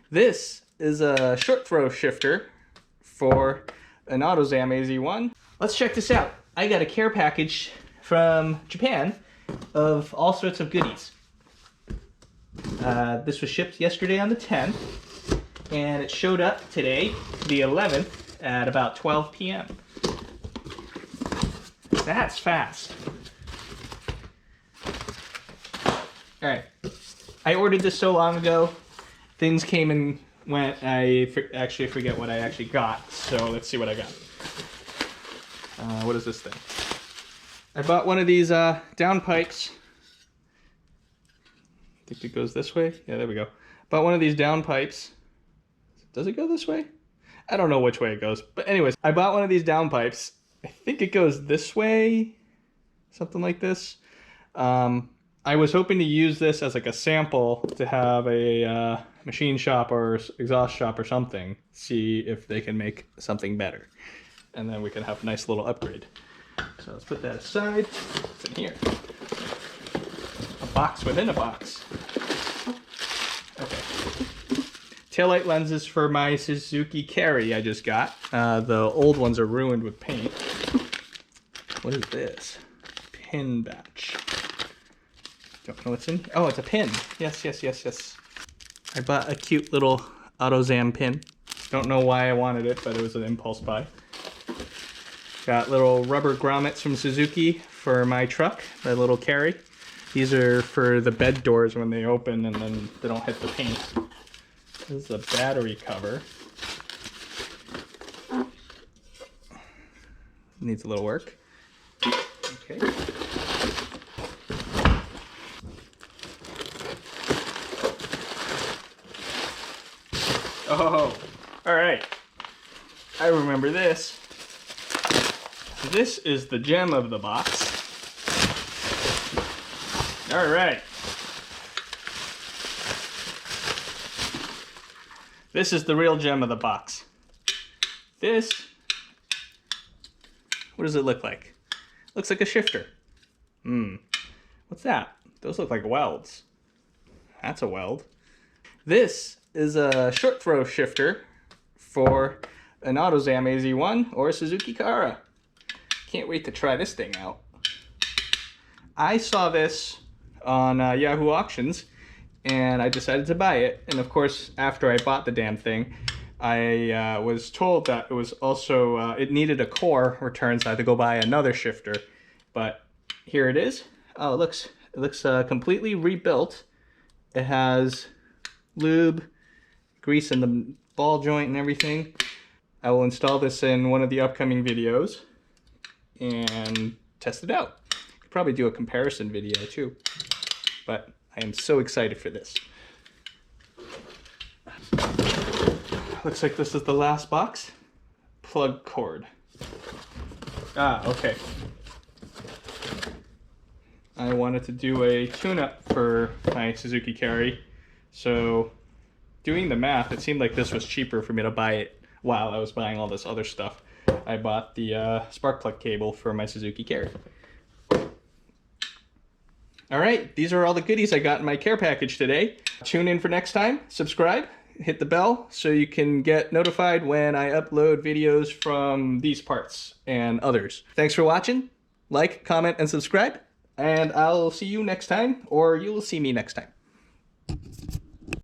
This is a short throw shifter for an AutoZam AZ1. Let's check this out. I got a care package from Japan of all sorts of goodies. This was shipped yesterday on the 10th, and it showed up today, the 11th, at about 12 p.m. That's fast. Alright, I ordered this so long ago. Things came and went. I actually forget what I actually got, so let's see what I got. What is this thing? I bought one of these downpipes. I think it goes this way. Yeah, there we go. Bought one of these downpipes. Does it go this way? I don't know which way it goes. But anyways, I bought one of these downpipes. I think it goes this way. Something like this. I was hoping to use this as like a sample to have a machine shop or exhaust shop or something. See if they can make something better. And then we can have a nice little upgrade. So let's put that aside. What's in here? A box within a box. Okay. Taillight lenses for my Suzuki Cara I just got. The old ones are ruined with paint. What is this? Pin batch. Don't know what's in here. Oh, it's a pin. Yes, yes, yes, yes. I bought a cute little AutoZam pin. Don't know why I wanted it, but it was an impulse buy. Got little rubber grommets from Suzuki for my truck, my little Cara. These are for the bed doors when they open and then they don't hit the paint. This is a battery cover. Needs a little work. Okay. Oh, all right. I remember this. This is the gem of the box. All right. This is the real gem of the box. This, what does it look like? Looks like a shifter. What's that? Those look like welds. That's a weld. This is a short throw shifter for an AutoZam AZ1 or a Suzuki Cara. Can't wait to try this thing out. I saw this on Yahoo Auctions and I decided to buy it. And of course, after I bought the damn thing, I was told that it was also, it needed a core return, so I had to go buy another shifter. But here it is. Oh, it looks completely rebuilt. It has lube, grease in the ball joint and everything. I will install this in one of the upcoming videos and test it out. Could probably do a comparison video too, but I am so excited for this. Looks like this is the last box. Plug cord. Ah, okay. I wanted to do a tune-up for my Suzuki Cara, so doing the math, it seemed like this was cheaper for me to buy it while I was buying all this other stuff. I bought the spark plug cable for my Suzuki Cara. All right, these are all the goodies I got in my care package today. Tune in for next time, subscribe, hit the bell so you can get notified when I upload videos from these parts and others. Thanks for watching. Like, comment, and subscribe, and I'll see you next time, or you will see me next time.